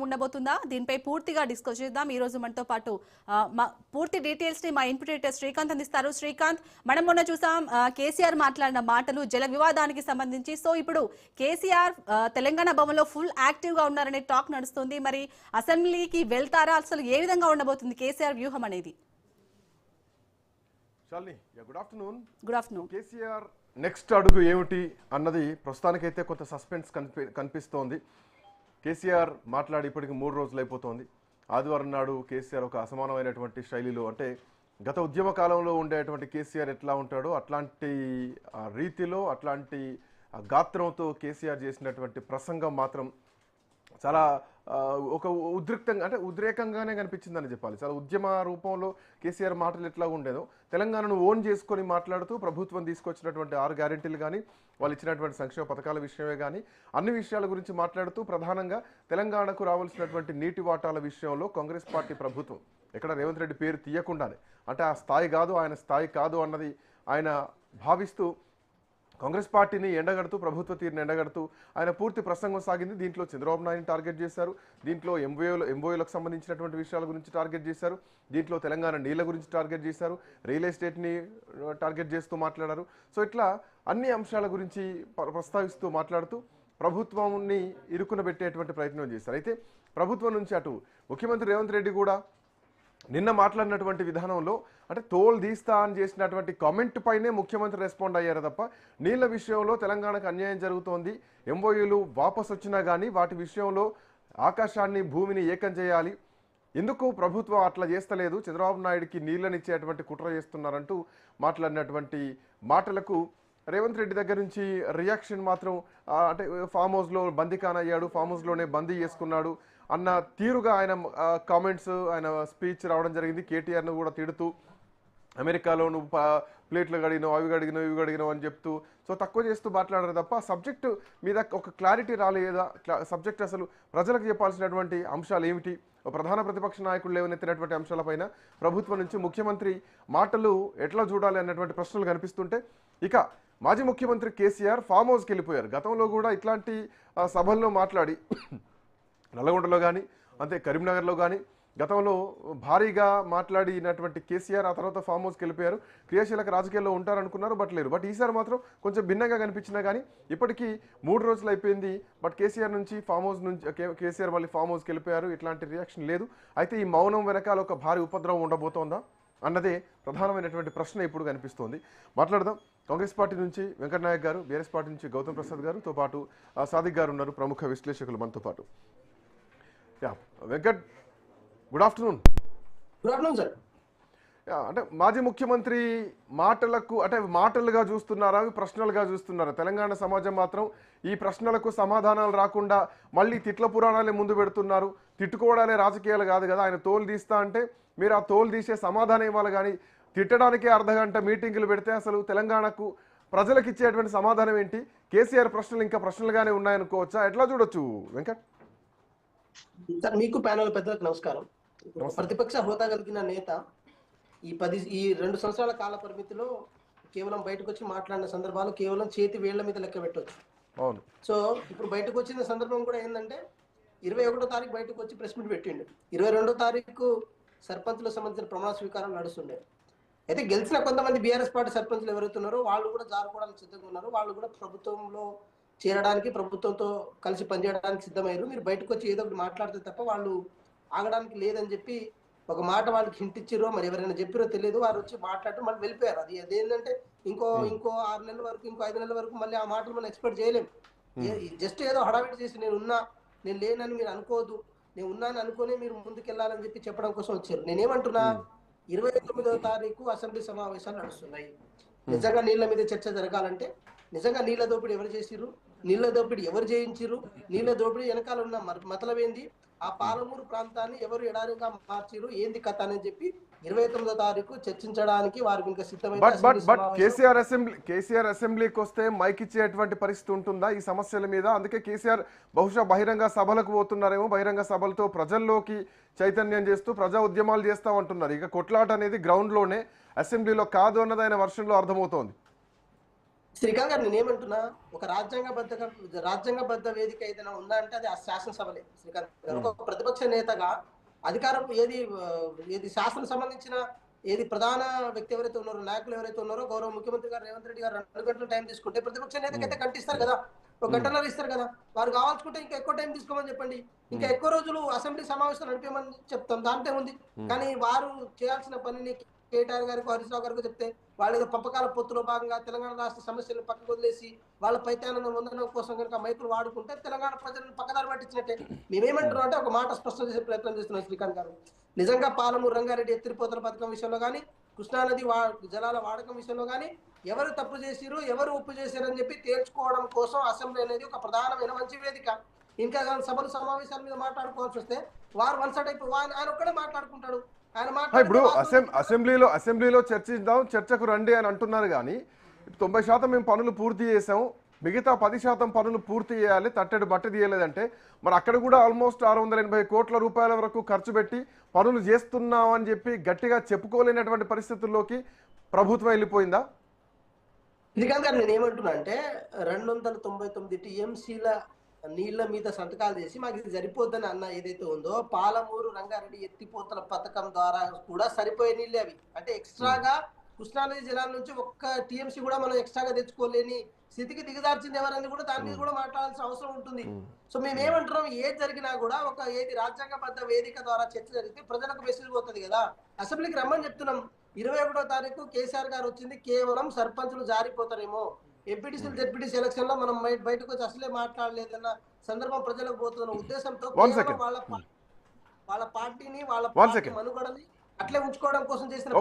ఉండబోతుందా? దీనిపై పూర్తిగా డిస్కస్ చేద్దాం. ఈ రోజు మనతో పాటు పూర్తి డీటెయిల్స్ ని మా ఇన్పుట్ ఎడిటర్ శ్రీకాంత్ అందిస్తారు. శ్రీకాంత్, మనం మొన్న చూసాం కేసీఆర్ మాట్లాడిన మాటలు జల వివాదానికి సంబంధించి. సో ఇప్పుడు కేసీఆర్ తెలంగాణ భవన్లో ఫుల్ యాక్టివ్ గా ఉన్నారనే టాక్ నడుస్తుంది. మరి అసెంబ్లీకి వెళ్తారా? అసలు ఏ విధంగా ఉండబోతుంది కేసీఆర్ వ్యూహం అనేది? Good afternoon. Good afternoon. KCR next అడుగు ఏమిటి అన్నది ప్రస్తుతానికైతే కొంత సస్పెన్స్ కనిపిస్తోంది. కేసీఆర్ మాట్లాడి ఇప్పటికి 3 రోజులు అయిపోతుంది. ఆదివారం నాడు కేసీఆర్ ఒక అసమానమైనటువంటి శైలిలో, అంటే గత ఉద్యమ కాలంలో ఉండేటువంటి కేసీఆర్ ఎట్లా ఉంటాడో అట్లాంటి రీతిలో, అట్లాంటి గాత్రంతో కేసీఆర్ చేసినటువంటి ప్రసంగం మాత్రం చాలా ఒక ఉద్రిక్తంగా, అంటే ఉద్రేకంగానే కనిపించిందని చెప్పాలి. చాలా ఉద్యమ రూపంలో కేసీఆర్ మాటలు ఎట్లా ఉండేదో, తెలంగాణను ఓన్ చేసుకొని మాట్లాడుతూ ప్రభుత్వం తీసుకొచ్చినటువంటి 6 గ్యారెంటీలు కానీ, వాళ్ళు ఇచ్చినటువంటి సంక్షేమ పథకాల విషయమే కానీ, అన్ని విషయాల గురించి మాట్లాడుతూ ప్రధానంగా తెలంగాణకు రావాల్సినటువంటి నీటి వాటాల విషయంలో కాంగ్రెస్ పార్టీ ప్రభుత్వం ఎక్కడ రేవంత్ రెడ్డి పేరు తీయకుండానే, అంటే ఆ స్థాయి కాదు, ఆయన స్థాయి కాదు అన్నది ఆయన భావిస్తూ కాంగ్రెస్ పార్టీని ఎండగడుతూ, ప్రభుత్వ తీరుని ఎండగడుతూ ఆయన పూర్తి ప్రసంగం సాగింది. దీంట్లో చంద్రబాబు నాయుడిని టార్గెట్ చేశారు, దీంట్లో ఎంఓఏలకు సంబంధించినటువంటి విషయాల గురించి టార్గెట్ చేశారు, దీంట్లో తెలంగాణ నీళ్ల గురించి టార్గెట్ చేశారు, రియల్ ఎస్టేట్ని టార్గెట్ చేస్తూ మాట్లాడారు. సో ఇట్లా అన్ని అంశాల గురించి ప్రస్తావిస్తూ మాట్లాడుతూ ప్రభుత్వాన్ని ఇరుకున పెట్టేటువంటి ప్రయత్నం చేశారు. అయితే ప్రభుత్వం నుంచి అటు ముఖ్యమంత్రి రేవంత్ రెడ్డి కూడా నిన్న మాట్లాడినటువంటి విధానంలో, అంటే తోలు తీస్తా అని చేసినటువంటి కామెంట్ పైనే ముఖ్యమంత్రి రెస్పాండ్ అయ్యారు తప్ప, నీళ్ల విషయంలో తెలంగాణకు అన్యాయం జరుగుతోంది, ఎంఓయూలు వాపసు వచ్చినా కానీ వాటి విషయంలో ఆకాశాన్ని భూమిని ఏకం చేయాలి, ఎందుకు ప్రభుత్వం అట్లా చేస్తలేదు, చంద్రబాబు నాయుడికి నీళ్ళనిచ్చేటువంటి కుట్ర చేస్తున్నారంటూ మాట్లాడినటువంటి మాటలకు రేవంత్ రెడ్డి దగ్గర నుంచి రియాక్షన్ మాత్రం, అంటే ఫామ్ హౌస్లో బందీఖాన్ అయ్యాడు, ఫామ్ హౌస్లోనే బందీ చేసుకున్నాడు అన్న తీరుగా ఆయన కామెంట్స్, ఆయన స్పీచ్ రావడం జరిగింది. కేటీఆర్ను కూడా తిడుతూ, అమెరికాలో నువ్వు ప్లేట్లు గడిగినావు, అవి గడిగినావు, ఇవి గడిగినావు అని చెప్తూ, సో తక్కువ చేస్తూ మాట్లాడారు తప్ప సబ్జెక్టు మీద ఒక క్లారిటీ రాలేదా, సబ్జెక్ట్ అసలు ప్రజలకు చెప్పాల్సినటువంటి అంశాలు ఏమిటి, ప్రధాన ప్రతిపక్ష నాయకులు లేవనెత్తినటువంటి అంశాలపైన ప్రభుత్వం నుంచి ముఖ్యమంత్రి మాటలు ఎట్లా చూడాలి అన్నటువంటి ప్రశ్నలు కనిపిస్తుంటే, ఇక మాజీ ముఖ్యమంత్రి కేసీఆర్ ఫామ్ హౌస్కి వెళ్ళిపోయారు. గతంలో కూడా ఇట్లాంటి సభల్లో మాట్లాడి నల్లగొండలో కానీ, అంతే కరీంనగర్లో కానీ గతంలో భారీగా మాట్లాడినటువంటి కేసీఆర్ ఆ తర్వాత ఫామ్ హౌస్కి వెళ్ళిపోయారు. క్రియాశీలక రాజకీయాల్లో ఉంటారనుకున్నారు, బట్ లేరు. బట్ ఈసారి మాత్రం కొంచెం భిన్నంగా కనిపించినా కానీ ఇప్పటికీ 3 రోజులు అయిపోయింది. బట్ కేసీఆర్ నుంచి ఫామ్ హౌస్ నుంచి కేసీఆర్ మళ్ళీ ఫామ్ హౌస్కి వెళ్ళిపోయారు. ఇట్లాంటి రియాక్షన్ లేదు. అయితే ఈ మౌనం వెనకాల ఒక భారీ ఉపద్రవం ఉండబోతోందా అన్నదే ప్రధానమైనటువంటి ప్రశ్న ఇప్పుడు కనిపిస్తోంది. మాట్లాడదాం. కాంగ్రెస్ పార్టీ నుంచి వెంకటనాయక్ గారు, బీఆర్ఎస్ పార్టీ నుంచి గౌతమ్ ప్రసాద్ గారుతో పాటు సాదిక్ గారు ఉన్నారు, ప్రముఖ విశ్లేషకులు మనతో పాటు. Venkat, good afternoon. Good afternoon sir. అంటే మాజీ ముఖ్యమంత్రి మాటలకు, అంటే మాటలుగా చూస్తున్నారా, ప్రశ్నలుగా చూస్తున్నారా? తెలంగాణ సమాజం మాత్రం ఈ ప్రశ్నలకు సమాధానాలు రాకుండా మళ్ళీ తిట్ల పురాణాలే ముందు పెడుతున్నారు. తిట్టుకోవడాలే రాజకీయాలు కాదు కదా, ఆయన తోలు తీస్తా అంటే మీరు ఆ తోలు తీసే సమాధానం ఇవ్వాలి కానీ తిట్టడానికే అర్ధగంట మీటింగులు పెడితే అసలు తెలంగాణకు ప్రజలకు ఇచ్చేటువంటి సమాధానం ఏంటి? కేసీఆర్ ప్రశ్నలు ఇంకా ప్రశ్నలుగానే ఉన్నాయనుకోవచ్చా? ఎట్లా చూడొచ్చు వెంకట్? సార్, మీకు ప్యానల్ పెద్దలకు నమస్కారం. ప్రతిపక్ష హోదా కలిగిన నేత ఈ 2 సంవత్సరాల కాల పరిమితిలో కేవలం బయటకు వచ్చి మాట్లాడిన సందర్భాలు కేవలం చేతి వేళ్ల మీద లెక్క పెట్టవచ్చు. అవును. సో ఇప్పుడు బయటకు వచ్చిన సందర్భం కూడా ఏంటంటే 21వ తారీఖు బయటకు వచ్చి ప్రెస్ మీట్ పెట్టిండు. 22వ తారీఖు సర్పంచులకు సంబంధించిన ప్రమాణ స్వీకారం నడుస్తుండే. అయితే గెలిచిన కొంతమంది బీఆర్ఎస్ పార్టీ సర్పంచులు ఎవరైతున్నారో వాళ్ళు కూడా జారుకోవడానికి సిద్ధంగా ఉన్నారు. వాళ్ళు కూడా ప్రభుత్వంలో చేరడానికి, ప్రభుత్వంతో కలిసి పనిచేయడానికి సిద్ధమయ్యారు. మీరు బయటకు వచ్చి ఏదో ఒకటి మాట్లాడితే తప్ప వాళ్ళు ఆగడానికి లేదని చెప్పి ఒక మాట వాళ్ళకి హింట్ ఇచ్చిరో మరి ఎవరైనా చెప్పిరో తెలియదు. వారు వచ్చి మాట్లాడటం మళ్ళీ వెళ్ళిపోయారు. అదేంటంటే ఇంకో 6 నెలల వరకు, ఇంకో 5 నెలల వరకు మళ్ళీ ఆ మాటలు మనం ఎక్స్పెక్ట్ చేయలేము. జస్ట్ ఏదో హడావిడి చేసి నేను లేనని మీరు అనుకోవద్దు, నేను ఉన్నాను అనుకునే మీరు ముందుకెళ్లాలని చెప్పి చెప్పడం కోసం వచ్చారు. నేనేమంటున్నా, 29వ తారీఖు అసెంబ్లీ సమావేశాలు నడుస్తున్నాయి. నిజంగా నీళ్ల మీద చర్చ జరగాలంటే, నిజంగా నీళ్ల దోపిడీ ఎవరు చేసిరు, నీళ్ల దోపిడీ ఎవరు చేయించిరు, నీళ్ల దోపిడీ వెనకాల ఉన్న మతలబ్ ఏంది, ఆ పాలమూరు ప్రాంతాన్ని ఎవరు ఎడారిగా మార్చిరు, ఏంది కథ అని చెప్పి 29వ తారీఖు చర్చించడానికి వారికి ఇంకా సిద్ధమైన. కేసీఆర్ అసెంబ్లీకి వస్తే మైక్ ఇచ్చేటువంటి పరిస్థితి ఉంటుందా ఈ సమస్యల మీద? అందుకే కేసీఆర్ బహుశా బహిరంగ సభలకు పోతున్నారేమో, బహిరంగ సభలతో ప్రజల్లోకి చైతన్యం చేస్తూ ప్రజా ఉద్యమాలు చేస్తామంటున్నారు. ఇక కొట్లాట అనేది గ్రౌండ్లోనే, అసెంబ్లీలో కాదు అన్నది ఆయన వర్షన్లో అర్థమవుతోంది. శ్రీకాంత్ గారు, నేనేమంటున్నా, ఒక రాజ్యాంగబద్ధ వేదిక ఏదైనా ఉందా అంటే అది ఆ శాసనసభలే. శ్రీకాంత్ గారు, ఒక ప్రతిపక్ష ప్రతిపక్ష నేతగా అధికారం ఏది శాసనం సంబంధించిన ఏది ప్రధాన వ్యక్తి ఎవరైతే ఉన్నారో, నాయకులు ఎవరైతే ఉన్నారో, గౌరవ ముఖ్యమంత్రి గారు రేవంత్ రెడ్డి గారు 2 గంటల టైం తీసుకుంటే ప్రతిపక్ష నేతకైతే గంటిస్తారు కదా, 1 గంటన్నర ఇస్తారు కదా. వారు కావాల్సుకుంటే ఇంకా ఎక్కువ టైం తీసుకోమని చెప్పండి, ఇంకా ఎక్కువ రోజులు అసెంబ్లీ సమావేశాలు నడిపేమని చెప్తాం, దాంట్లో ఉంది. కానీ వారు చేయాల్సిన పనిని కేటీఆర్ గారికి, హరీష్ రావు గారికి చెప్తే వాళ్ళ ఏదో పంపకాల పొత్తులో భాగంగా తెలంగాణ రాష్ట్ర సమస్యలను పక్కకు వదిలేసి వాళ్ళ పైతానందం పొందడం కోసం కనుక మైకులు వాడుకుంటే తెలంగాణ ప్రజలను పక్కదారి పట్టించినట్టే. మేమేమంటున్నాం అంటే ఒక మాట స్పష్టం చేసే ప్రయత్నం చేస్తున్నాం శ్రీకాంత్ గారు. నిజంగా పాలమూరు రంగారెడ్డి ఎత్తిపోతల పథకం విషయంలో కానీ, కృష్ణానది జలాల వాడకం విషయంలో కానీ ఎవరు తప్పు చేసిరు, ఎవరు ఒప్పు చేశారని చెప్పి తేల్చుకోవడం కోసం అసెంబ్లీ అనేది ఒక ప్రధానమైన మంచి వేదిక. ఇంకా సభలు సమావేశాల మీద మాట్లాడుకోవాల్సి వస్తే వారు వన్ సైడ్ అయిపోయి ఆయన ఒక్కడే మాట్లాడుకుంటాడు. ఇప్పుడు అసెంబ్లీలో చర్చిద్దాం, చర్చకు రండి అని అంటున్నారు. కానీ 90% మేము పనులు పూర్తి చేసాం, మిగతా 10% పనులు పూర్తి చేయాలి, తట్టెడు బట్టి తీయలేదంటే మరి అక్కడ కూడా ఆల్మోస్ట్ 680 కోట్ల రూపాయల వరకు ఖర్చు పెట్టి పనులు చేస్తున్నాం అని చెప్పి గట్టిగా చెప్పుకోలేనటువంటి పరిస్థితుల్లోకి ప్రభుత్వం వెళ్ళిపోయిందా? శ్రీకాంత్ గారు, నేను ఏమంటున్నా అంటే 299 టీఎంసీల నీళ్ల మీద సంతకాలు చేసి మాకు ఇది సరిపోద్దని అన్న ఏదైతే ఉందో, పాలమూరు రంగారెడ్డి ఎత్తిపోతల పథకం ద్వారా కూడా సరిపోయే నీళ్ళే అవి. అంటే ఎక్స్ట్రాగా కృష్ణానది జలాల నుంచి ఒక్క టీఎంసీ కూడా మనం ఎక్స్ట్రాగా తెచ్చుకోలేని స్థితికి దిగజార్చింది ఎవరనేది కూడా దాని మీద కూడా మాట్లాడాల్సిన అవసరం ఉంటుంది. సో మేము ఏమంటున్నాం, ఏది జరిగినా కూడా ఒక రాజ్యాంగబద్ధ వేదిక ద్వారా చర్చ జరిగితే ప్రజలకు మెసేజ్ పోతుంది కదా. అసెంబ్లీకి రమ్మని చెప్తున్నాం. 21వ తారీఖు కేసీఆర్ గారు వచ్చింది కేవలం సర్పంచులు జారిపోతారేమో, ఎంపీటీసీలు జెడ్పీటీసీ ఎలక్షన్ లో మనం బయటకు వచ్చి అసలే మాట్లాడలేదన్న సందర్భం ప్రజలకు పోతున్న ఉద్దేశంతో వాళ్ళ పార్టీని వాళ్ళ మనుగడని అట్లే ఉంచుకోవడం కోసం చేసిన